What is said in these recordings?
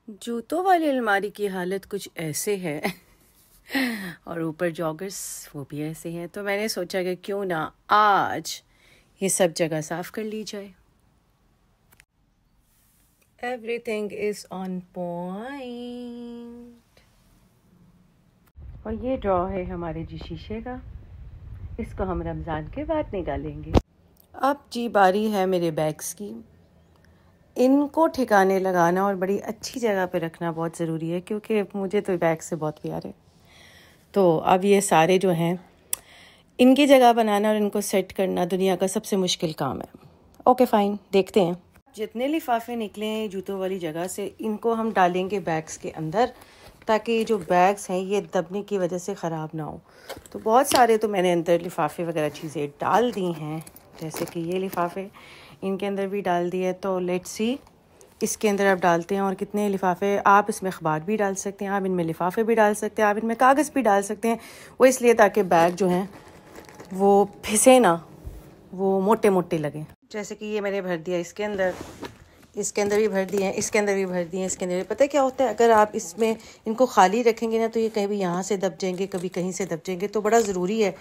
जूतों वाली अलमारी की हालत कुछ ऐसे है और ऊपर जॉगर्स वो भी ऐसे हैं, तो मैंने सोचा कि क्यों ना आज ये सब जगह साफ कर ली जाए। Everything is on point. और ये ड्रॉ है हमारे जी शीशे का, इसको हम रमज़ान के बाद निकालेंगे। अब जी बारी है मेरे बैग्स की। इनको ठिकाने लगाना और बड़ी अच्छी जगह पे रखना बहुत ज़रूरी है, क्योंकि मुझे तो बैग से बहुत प्यार है। तो अब ये सारे जो हैं, इनकी जगह बनाना और इनको सेट करना दुनिया का सबसे मुश्किल काम है। ओके फ़ाइन, देखते हैं। जितने लिफाफे निकले हैं जूतों वाली जगह से, इनको हम डालेंगे बैग्स के अंदर, ताकि जो बैग्स हैं ये दबने की वजह से ख़राब ना हो। तो बहुत सारे तो मैंने अंदर लिफाफे वगैरह चीज़ें डाल दी हैं, जैसे कि ये लिफाफे इनके अंदर भी डाल दिए। तो लेट्स सी इसके अंदर आप डालते हैं और कितने लिफाफे। आप इसमें अखबार भी डाल सकते हैं, आप इनमें लिफाफे भी डाल सकते हैं, आप इनमें कागज़ भी डाल सकते हैं। वो इसलिए ताकि बैग जो हैं वो फिसे ना, वो मोटे मोटे लगें। जैसे कि ये मैंने भर दिया इसके अंदर, इसके अंदर भी भर दिए हैं, इसके अंदर भी भर दिए हैं, इसके अंदर भी। पता है क्या होता है, अगर आप इसमें इनको खाली रखेंगे ना तो ये कहीं भी यहाँ से दब जाएंगे, कभी कहीं से दब जाएंगे। तो बड़ा ज़रूरी है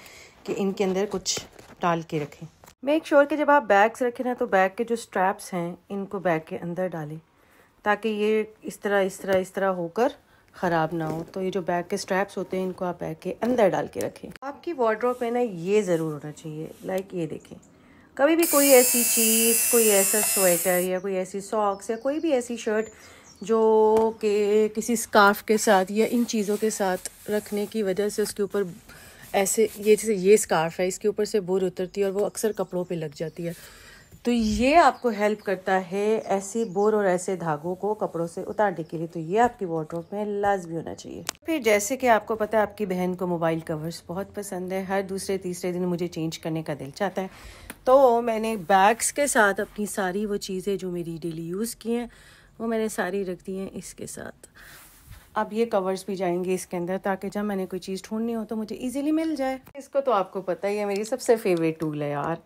कि इनके अंदर कुछ डाल के रखें। मेक श्योर कि जब आप बैग्स रखें ना, तो बैग के जो स्ट्रैप्स हैं इनको बैग के अंदर डालें, ताकि ये इस तरह होकर ख़राब ना हो। तो ये जो बैग के स्ट्रैप्स होते हैं इनको आप बैग के अंदर डाल के रखें। आपकी वार्डरोब में ना ये ज़रूर होना चाहिए, लाइक ये देखें, कभी भी कोई ऐसी चीज़, कोई ऐसा स्वेटर या कोई ऐसी सॉक्स या कोई भी ऐसी शर्ट जो कि किसी स्कार्फ के साथ या इन चीज़ों के साथ रखने की वजह से उसके ऊपर ऐसे, ये जैसे ये स्कार्फ है, इसके ऊपर से बोर उतरती है और वो अक्सर कपड़ों पे लग जाती है। तो ये आपको हेल्प करता है ऐसी बोर और ऐसे धागों को कपड़ों से उतारने के लिए। तो ये आपकी वार्डरोब में लाजमी होना चाहिए। फिर जैसे कि आपको पता है, आपकी बहन को मोबाइल कवर्स बहुत पसंद है। हर दूसरे तीसरे दिन मुझे चेंज करने का दिल चाहता है, तो मैंने बैग्स के साथ अपनी सारी वो चीज़ें जो मेरी डेली यूज़ की हैं वो मैंने सारी रख दी हैं इसके साथ। अब ये कवर्स भी जाएंगे इसके अंदर, ताकि जब मैंने कोई चीज़ ढूंढनी हो तो मुझे इजीली मिल जाए। इसको तो आपको पता ही है, मेरी सबसे फेवरेट टूल है यार।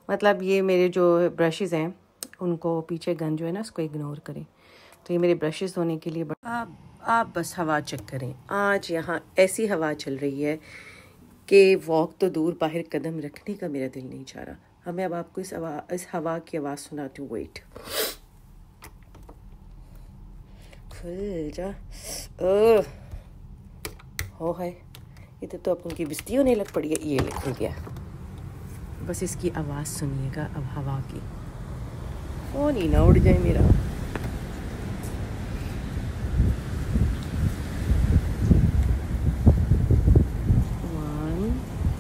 मतलब ये मेरे जो ब्रशेज़ हैं उनको पीछे गन जो है ना उसको इग्नोर करें। तो ये मेरे ब्रशेज़ धोने के लिए आप बस हवा चेक करें। आज यहाँ ऐसी हवा चल रही है कि वॉक तो दूर, बाहर कदम रखने का मेरा दिल नहीं चाह रहा। हमें अब आपको इस हवा की आवाज़ सुनाती हूँ। वेट, खुल जा। हो है, इधर तो अपन की बिस्ती होने लग पड़ी है। ये खुल गया। बस इसकी आवाज़ सुनिएगा अब हवा की। ओ नहीं ना उड़ जाए मेरा। One,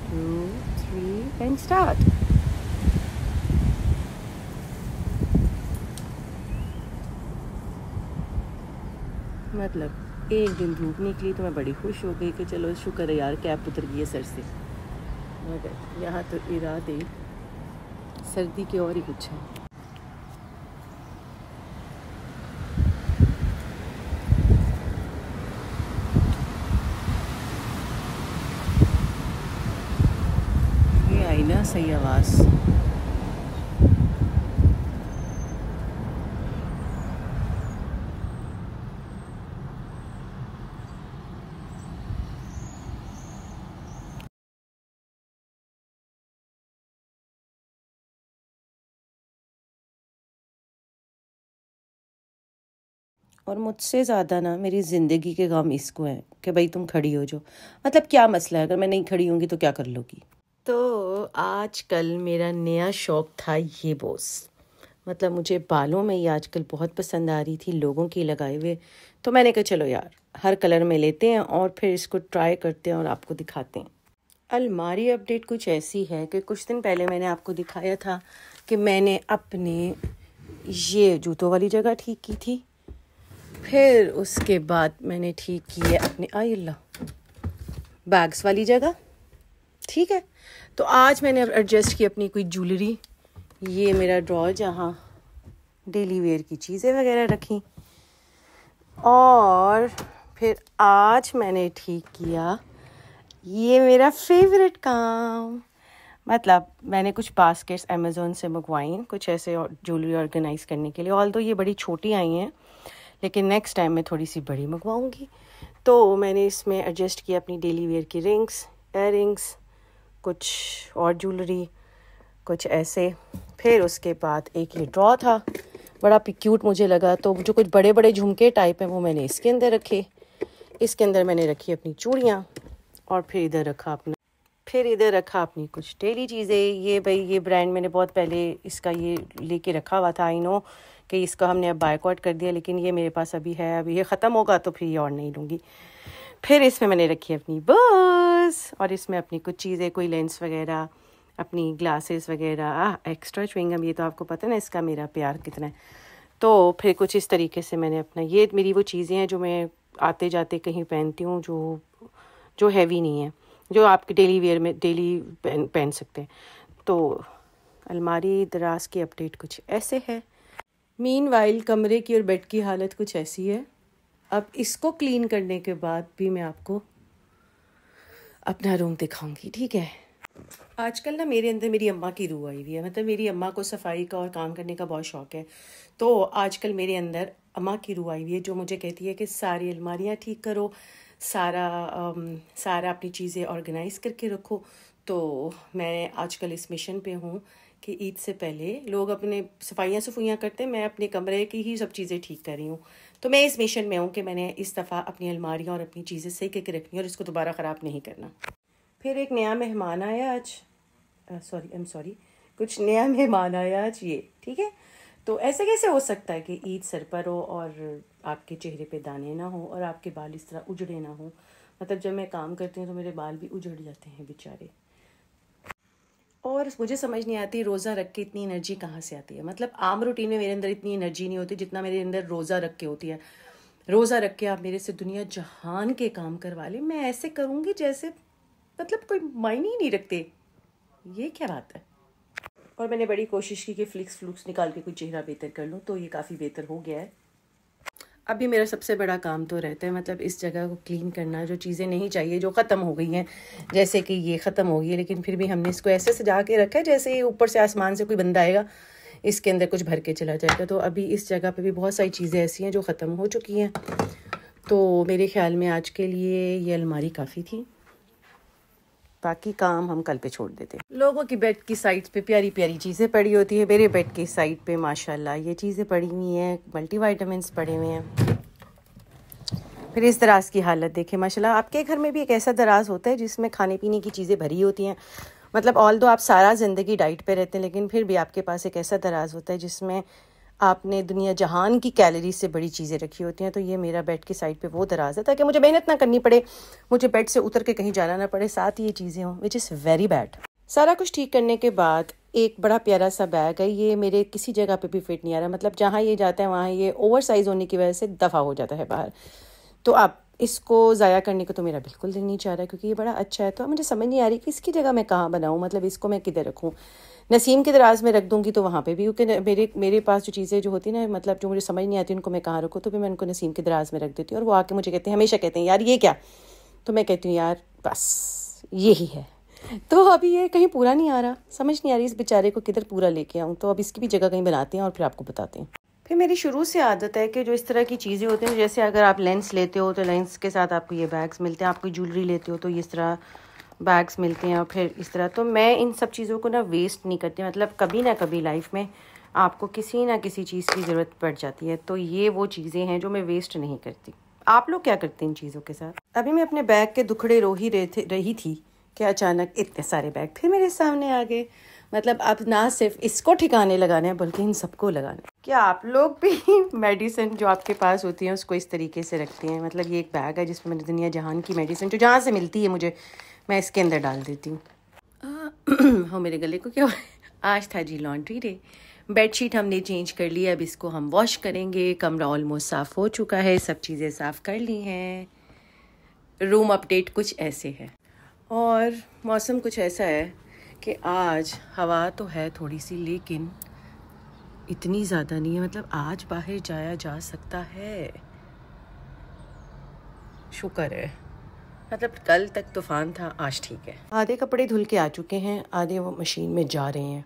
2, 3 and start. मतलब एक दिन धूप निकली तो मैं बड़ी खुश हो गई कि चलो शुक्र है यार कैप उतर गई है सर से। मगर यहाँ तो इरादे सर्दी के और ही कुछ है। ये आई ना सही आवाज़। और मुझसे ज़्यादा ना मेरी ज़िंदगी के गम इसको हैं कि भाई तुम खड़ी हो जो। मतलब क्या मसला है, अगर मैं नहीं खड़ी होंगी तो क्या कर लोगी। तो आजकल मेरा नया शौक़ था ये बोस। मतलब मुझे बालों में ये आजकल बहुत पसंद आ रही थी, लोगों की लगाए हुए। तो मैंने कहा चलो यार हर कलर में लेते हैं और फिर इसको ट्राई करते हैं और आपको दिखाते हैं। अलमारी अपडेट कुछ ऐसी है कि कुछ दिन पहले मैंने आपको दिखाया था कि मैंने अपने ये जूतों वाली जगह ठीक की थी। फिर उसके बाद मैंने ठीक की है अपने अल्लाह बैग्स वाली जगह। ठीक है, तो आज मैंने एडजस्ट की अपनी कोई ज्वेलरी। ये मेरा ड्रॉर जहाँ डेली वेयर की चीज़ें वगैरह रखी। और फिर आज मैंने ठीक किया ये मेरा फेवरेट काम। मतलब मैंने कुछ बास्केट्स अमेज़ोन से मंगवाई, कुछ ऐसे ज्वेलरी ऑर्गेनाइज़ करने के लिए। ऑल्दो ये बड़ी छोटी आई हैं, लेकिन नेक्स्ट टाइम मैं थोड़ी सी बड़ी मंगवाऊँगी। तो मैंने इसमें एडजस्ट किया अपनी डेली वेयर की रिंग्स, इयररिंग्स, कुछ और ज्वेलरी, कुछ ऐसे। फिर उसके बाद एक ये ड्रॉ था, बड़ा क्यूट मुझे लगा, तो जो कुछ बड़े बड़े झुमके टाइप हैं वो मैंने इसके अंदर रखे। इसके अंदर मैंने रखी अपनी चूड़ियाँ, और फिर इधर रखा अपनी कुछ डेली चीज़ें। ये भाई ये ब्रांड मैंने बहुत पहले इसका ये लेके रखा हुआ था। आई नो कि इसका हमने अब बायकॉट कर दिया, लेकिन ये मेरे पास अभी है, अभी ये ख़त्म होगा तो फिर ये और नहीं लूँगी। फिर इसमें मैंने रखी अपनी बस, और इसमें अपनी कुछ चीज़ें, कोई लेंस वगैरह, अपनी ग्लासेस वगैरह, एक्स्ट्रा च्युइंगम। ये तो आपको पता है ना इसका मेरा प्यार कितना है। तो फिर कुछ इस तरीके से मैंने अपना, ये मेरी वो चीज़ें हैं जो मैं आते जाते कहीं पहनती हूँ, जो हैवी नहीं है, जो आपके डेली वेयर में डेली पहन सकते हैं। तो अलमारी दराज की अपडेट कुछ ऐसे है। मीनवाइल कमरे की और बेड की हालत कुछ ऐसी है। अब इसको क्लीन करने के बाद भी मैं आपको अपना रूम दिखाऊंगी, ठीक है। आजकल ना मेरे अंदर मेरी अम्मा की रूह आई हुई है। मतलब मेरी अम्मा को सफाई का और काम करने का बहुत शौक है। तो आजकल मेरे अंदर अम्मा की रूह आई हुई है, जो मुझे कहती है कि सारी अलमारियाँ ठीक करो, सारा अपनी चीज़ें ऑर्गेनाइज़ करके रखो। तो मैं आजकल इस मिशन पे हूँ कि ईद से पहले लोग अपने सफाइयाँ करते हैं, मैं अपने कमरे की ही सब चीज़ें ठीक कर रही हूँ। तो मैं इस मिशन में हूँ कि मैंने इस दफ़ा अपनी अलमारियाँ और अपनी चीज़ें सही करके रखनी है और इसको दोबारा ख़राब नहीं करना। फिर एक नया मेहमान आया आज, सॉरी कुछ नया मेहमान आया आज, ये ठीक है। तो ऐसे कैसे हो सकता है कि ईद सर पर हो और आपके चेहरे पे दाने ना हो और आपके बाल इस तरह उजड़े ना हो। मतलब जब मैं काम करती हूँ तो मेरे बाल भी उजड़ जाते हैं बेचारे। और मुझे समझ नहीं आती रोज़ा रख के इतनी एनर्जी कहाँ से आती है। मतलब आम रूटीन में मेरे अंदर इतनी एनर्जी नहीं होती जितना मेरे अंदर रोज़ा रख के होती है। रोज़ा रख के आप मेरे से दुनिया जहान के काम करवा लें, मैं ऐसे करूँगी जैसे मतलब कोई मायने ही नहीं रखते। ये क्या बात है। और मैंने बड़ी कोशिश की कि फ्लूक्स निकाल के कोई चेहरा बेहतर कर लूँ, तो ये काफ़ी बेहतर हो गया है। अभी मेरा सबसे बड़ा काम तो रहता है मतलब इस जगह को क्लीन करना, जो चीज़ें नहीं चाहिए जो ख़त्म हो गई हैं, जैसे कि ये ख़त्म हो गई है, लेकिन फिर भी हमने इसको ऐसे सजा के रखा है जैसे ऊपर से आसमान से कोई बंदा आएगा इसके अंदर कुछ भर के चला जाएगा। तो अभी इस जगह पे भी बहुत सारी चीज़ें ऐसी हैं जो ख़त्म हो चुकी हैं। तो मेरे ख़्याल में आज के लिए ये अलमारी काफ़ी थी, बाकी काम हम कल पे छोड़ देते। लोगों की बेड की साइड पे प्यारी प्यारी चीज़ें पड़ी होती है, मेरे बेड की साइड पे माशाल्लाह ये चीज़ें पड़ी हुई हैं, मल्टीविटामिन्स पड़े हुए हैं। फिर इस दराज की हालत देखें माशाल्लाह। आपके घर में भी एक ऐसा दराज होता है जिसमें खाने पीने की चीज़ें भरी होती हैं। मतलब ऑल दो आप सारा ज़िंदगी डाइट पे रहते हैं, लेकिन फिर भी आपके पास एक ऐसा दराज होता है जिसमें आपने दुनिया जहान की कैलोरीज से बड़ी चीज़ें रखी होती हैं। तो ये मेरा बेड की साइड पे वो दराज है ताकि मुझे मेहनत ना करनी पड़े, मुझे बेड से उतर के कहीं जाना ना पड़े, साथ ही ये चीज़ें हों, विच इज़ वेरी बैड। सारा कुछ ठीक करने के बाद एक बड़ा प्यारा सा बैग है, ये मेरे किसी जगह पे भी फिट नहीं आ रहा। मतलब जहाँ ये जाता है वहाँ ये ओवर साइज़ होने की वजह से दफ़ा हो जाता है बाहर। तो अब इसको ज़ाया करने को तो मेरा बिल्कुल दिल नहीं चाह रहा, क्योंकि ये बड़ा अच्छा है। तो अब मुझे समझ नहीं आ रही कि इसकी जगह मैं कहाँ बनाऊँ, मतलब इसको मैं किधर रखूँ। नसीम के दराज में रख दूँगी तो वहाँ पे भी, क्योंकि मेरे पास जो चीज़ें जो होती हैं ना, मतलब जो मुझे समझ नहीं आती उनको मैं कहाँ रखूँ, तो फिर मैं उनको नसीम के दराज में रख देती हूँ। और वो आके मुझे कहते हैं, हमेशा कहते हैं यार ये क्या, तो मैं कहती हूँ यार बस यही है। तो अभी ये कहीं पूरा नहीं आ रहा, समझ नहीं आ रही इस बेचारे को किधर पूरा लेके आऊँ। तो अब इसकी भी जगह कहीं बनाते हैं और फिर आपको बताते हैं। फिर मेरी शुरू से आदत है कि जो इस तरह की चीज़ें होती हैं, जैसे अगर आप लेंस लेते हो तो लेंस के साथ आपको ये बैग्स मिलते हैं, आप कोई ज्वेलरी लेते हो तो इस तरह बैग्स मिलते हैं, और फिर इस तरह। तो मैं इन सब चीज़ों को ना वेस्ट नहीं करती। मतलब कभी ना कभी लाइफ में आपको किसी ना किसी चीज़ की ज़रूरत पड़ जाती है, तो ये वो चीज़ें हैं जो मैं वेस्ट नहीं करती। आप लोग क्या करते हैं इन चीज़ों के साथ? अभी मैं अपने बैग के दुखड़े रो ही रही थी कि अचानक इतने सारे बैग फिर मेरे सामने आ गए। मतलब अब ना सिर्फ इसको ठिकाने लगाना है बल्कि इन सबको लगाना है। क्या आप लोग भी मेडिसिन जो आपके पास होती हैं उसको इस तरीके से रखते हैं? मतलब ये एक बैग है जिसमें मैंने दुनिया जहान की मेडिसिन जो जहाँ से मिलती है मुझे, मैं इसके अंदर डाल देती हूँ। हाँ मेरे गले को क्या आज था जी लॉन्ड्री डे। बेडशीट हमने चेंज कर लिया, अब इसको हम वॉश करेंगे। कमरा ऑलमोस्ट साफ़ हो चुका है, सब चीज़ें साफ़ कर ली हैं। रूम अपडेट कुछ ऐसे है, और मौसम कुछ ऐसा है कि आज हवा तो है थोड़ी सी, लेकिन इतनी ज़्यादा नहीं है। मतलब आज बाहर जाया जा सकता है, शुक्र है। मतलब कल तक तूफ़ान था, आज ठीक है। आधे कपड़े धुल के आ चुके हैं, आधे वो मशीन में जा रहे हैं।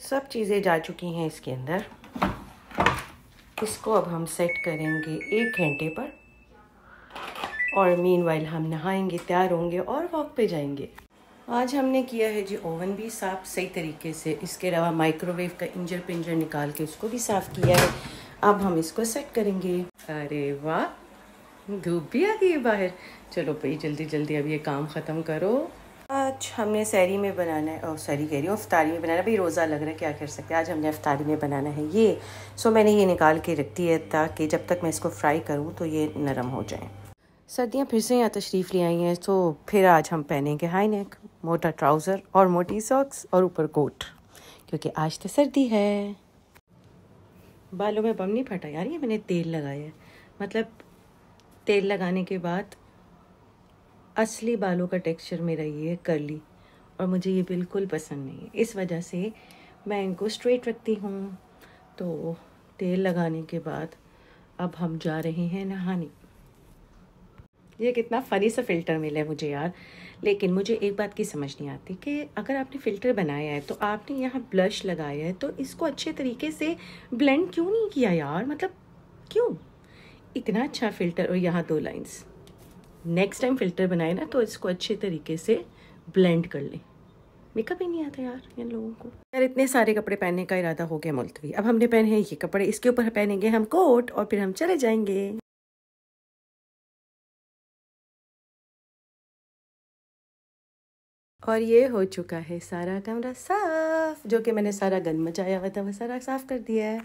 सब चीज़ें जा चुकी हैं इसके अंदर। इसको अब हम सेट करेंगे 1 घंटे पर, और मीनवाइल हम नहाएंगे, तैयार होंगे और वॉक पे जाएंगे। आज हमने किया है जी ओवन भी साफ़ सही तरीके से, इसके अलावा माइक्रोवेव का इंजर पिंजर निकाल के उसको भी साफ़ किया है। अब हम इसको सेट करेंगे। अरे वाह, धूप भी आ गई है बाहर। चलो भाई जल्दी जल्दी अब ये काम ख़त्म करो। आज हमने सहरी में बनाना है, और सहरी कह रही हूँ इफ्तारी में बनाना है। भाई रोज़ा लग रहा है, क्या कर सकते हैं। आज हमने इफ्तारी में बनाना है ये। सो मैंने ये निकाल के रख दिया है ताकि जब तक मैं इसको फ्राई करूँ तो ये नरम हो जाए। सर्दियाँ फिर से यहाँ तशरीफ़ ले आई हैं, तो फिर आज हम पहनेंगे हाई नेक, मोटा ट्राउज़र और मोटी सॉक्स और ऊपर कोट, क्योंकि आज तो सर्दी है। बालों में बम नहीं फटा यार, ये मैंने तेल लगाया है। मतलब तेल लगाने के बाद असली बालों का टेक्सचर मेरा ये है कर्ली, और मुझे ये बिल्कुल पसंद नहीं है। इस वजह से मैं इनको स्ट्रेट रखती हूँ। तो तेल लगाने के बाद अब हम जा रहे हैं नहाने। ये कितना फ़नी सा फ़िल्टर मिला है मुझे यार। लेकिन मुझे एक बात की समझ नहीं आती कि अगर आपने फ़िल्टर बनाया है तो आपने यहाँ ब्लश लगाया है, तो इसको अच्छे तरीके से ब्लेंड क्यों नहीं किया यार। मतलब क्यों, इतना अच्छा फ़िल्टर और यहाँ 2 लाइंस। नेक्स्ट टाइम फ़िल्टर बनाए ना तो इसको अच्छे तरीके से ब्लेंड कर लें। मेकअप ही नहीं आता यार इन लोगों को। यार इतने सारे कपड़े पहनने का इरादा हो गया मुलतवी। अब हमने पहने हैं ये कपड़े, इसके ऊपर पहनेंगे हम कोट और फिर हम चले जाएंगे। और ये हो चुका है सारा कमरा साफ, जो कि मैंने सारा गंद मचाया हुआ था वो सारा साफ कर दिया है।